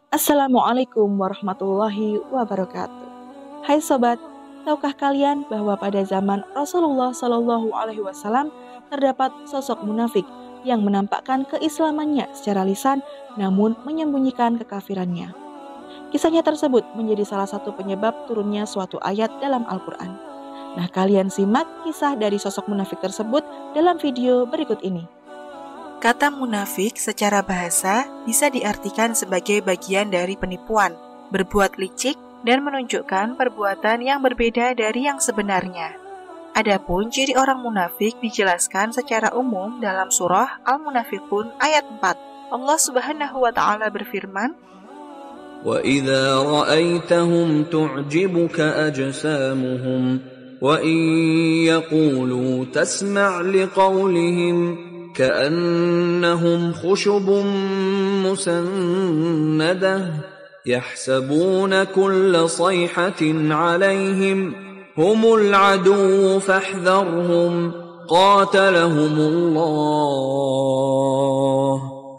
Assalamualaikum warahmatullahi wabarakatuh. Hai sobat, tahukah kalian bahwa pada zaman Rasulullah Shallallahu Alaihi Wasallam terdapat sosok munafik yang menampakkan keislamannya secara lisan, namun menyembunyikan kekafirannya. Kisahnya tersebut menjadi salah satu penyebab turunnya suatu ayat dalam Al-Quran. Nah, kalian simak kisah dari sosok munafik tersebut dalam video berikut ini. Kata munafik secara bahasa bisa diartikan sebagai bagian dari penipuan, berbuat licik, dan menunjukkan perbuatan yang berbeda dari yang sebenarnya. Adapun ciri orang munafik dijelaskan secara umum dalam surah Al-Munafiqun ayat 4. Allah Subhanahu wa Ta'ala berfirman, وَإِذَا رَأَيْتَهُمْ تُعْجِبُكَ أَجْسَامُهُمْ وَإِنْ يَقُولُوا تَسْمَعْ لِقَوْلِهِمْ كأنهم خشب مسندة يحسبون كل صيحة عليهم هم العدو فاحذرهم قاتلهم الله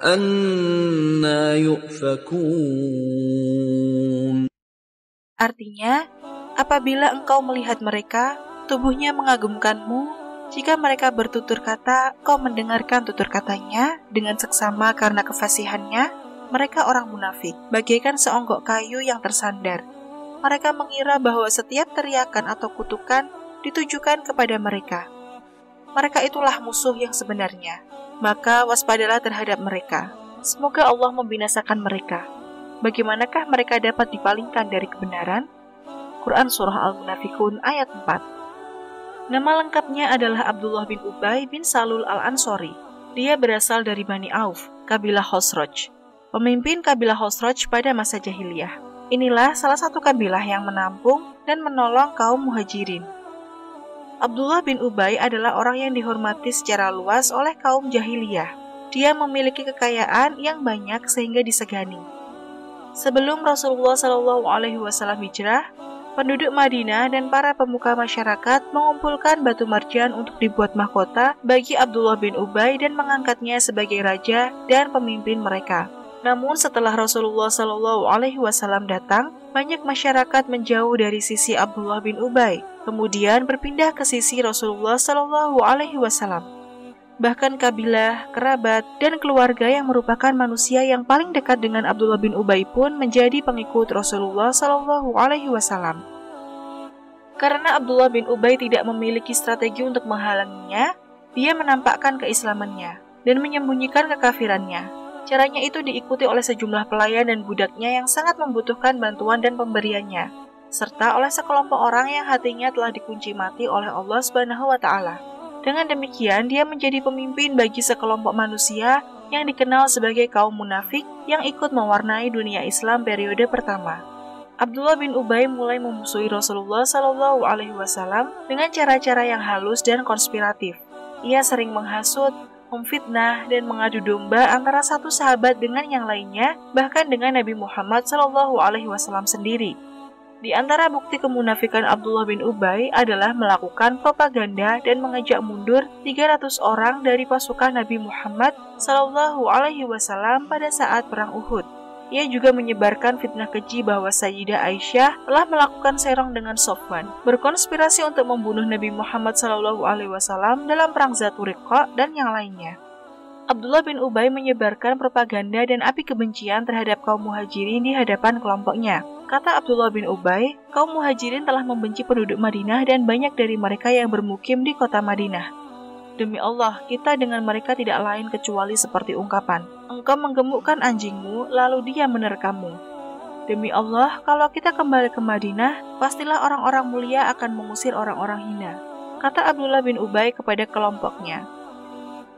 أنى يؤفكون. Artinya, apabila engkau melihat mereka, tubuhnya mengagumkanmu. Jika mereka bertutur kata, kau mendengarkan tutur katanya dengan seksama karena kefasihannya, mereka orang munafik, bagaikan seonggok kayu yang tersandar. Mereka mengira bahwa setiap teriakan atau kutukan ditujukan kepada mereka. Mereka itulah musuh yang sebenarnya. Maka waspadalah terhadap mereka. Semoga Allah membinasakan mereka. Bagaimanakah mereka dapat dipalingkan dari kebenaran? Quran Surah Al-Munafiqun ayat 4. Nama lengkapnya adalah Abdullah bin Ubay bin Salul al-Ansori. Dia berasal dari Bani Auf, kabilah Khosroj. Pemimpin kabilah Khosroj pada masa jahiliyah. Inilah salah satu kabilah yang menampung dan menolong kaum muhajirin. Abdullah bin Ubay adalah orang yang dihormati secara luas oleh kaum jahiliyah. Dia memiliki kekayaan yang banyak sehingga disegani. Sebelum Rasulullah SAW hijrah, penduduk Madinah dan para pemuka masyarakat mengumpulkan batu marjan untuk dibuat mahkota bagi Abdullah bin Ubay dan mengangkatnya sebagai raja dan pemimpin mereka. Namun setelah Rasulullah SAW datang, banyak masyarakat menjauh dari sisi Abdullah bin Ubay, kemudian berpindah ke sisi Rasulullah SAW. Bahkan kabilah, kerabat, dan keluarga yang merupakan manusia yang paling dekat dengan Abdullah bin Ubay pun menjadi pengikut Rasulullah SAW. Karena Abdullah bin Ubay tidak memiliki strategi untuk menghalanginya, dia menampakkan keislamannya dan menyembunyikan kekafirannya. Caranya itu diikuti oleh sejumlah pelayan dan budaknya yang sangat membutuhkan bantuan dan pemberiannya, serta oleh sekelompok orang yang hatinya telah dikunci mati oleh Allah Subhanahu wa Ta'ala. Dengan demikian, dia menjadi pemimpin bagi sekelompok manusia yang dikenal sebagai kaum munafik yang ikut mewarnai dunia Islam periode pertama. Abdullah bin Ubay mulai memusuhi Rasulullah SAW dengan cara-cara yang halus dan konspiratif. Ia sering menghasut, memfitnah, dan mengadu domba antara satu sahabat dengan yang lainnya, bahkan dengan Nabi Muhammad SAW sendiri. Di antara bukti kemunafikan Abdullah bin Ubay adalah melakukan propaganda dan mengajak mundur 300 orang dari pasukan Nabi Muhammad SAW pada saat perang Uhud. Ia juga menyebarkan fitnah keji bahwa Sayyidah Aisyah telah melakukan serong dengan Sofwan, berkonspirasi untuk membunuh Nabi Muhammad SAW dalam perang Zatul Riqa dan yang lainnya. Abdullah bin Ubay menyebarkan propaganda dan api kebencian terhadap kaum muhajirin di hadapan kelompoknya. Kata Abdullah bin Ubay, kaum muhajirin telah membenci penduduk Madinah dan banyak dari mereka yang bermukim di kota Madinah. Demi Allah, kita dengan mereka tidak lain kecuali seperti ungkapan, engkau menggemukkan anjingmu, lalu dia menerkammu. Demi Allah, kalau kita kembali ke Madinah, pastilah orang-orang mulia akan mengusir orang-orang hina. Kata Abdullah bin Ubay kepada kelompoknya.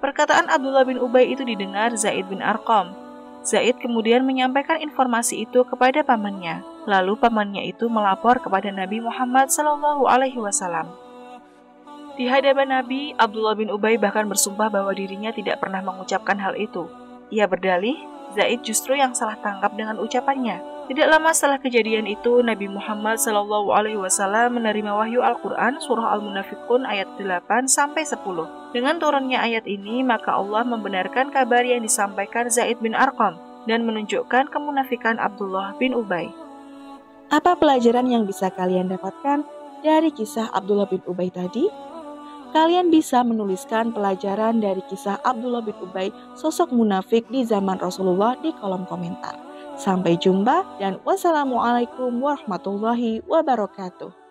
Perkataan Abdullah bin Ubay itu didengar Zaid bin Arqam. Zaid kemudian menyampaikan informasi itu kepada pamannya. Lalu pamannya itu melapor kepada Nabi Muhammad SAW. Di hadapan Nabi, Abdullah bin Ubay bahkan bersumpah bahwa dirinya tidak pernah mengucapkan hal itu. Ia berdalih, Zaid justru yang salah tangkap dengan ucapannya. Tidak lama setelah kejadian itu, Nabi Muhammad SAW menerima wahyu Al-Quran surah Al-Munafiqun ayat 8-10. Dengan turunnya ayat ini, maka Allah membenarkan kabar yang disampaikan Zaid bin Arqam. dan menunjukkan kemunafikan Abdullah bin Ubay. Apa pelajaran yang bisa kalian dapatkan dari kisah Abdullah bin Ubay tadi? Kalian bisa menuliskan pelajaran dari kisah Abdullah bin Ubay, sosok munafik di zaman Rasulullah, di kolom komentar. Sampai jumpa dan wassalamualaikum warahmatullahi wabarakatuh.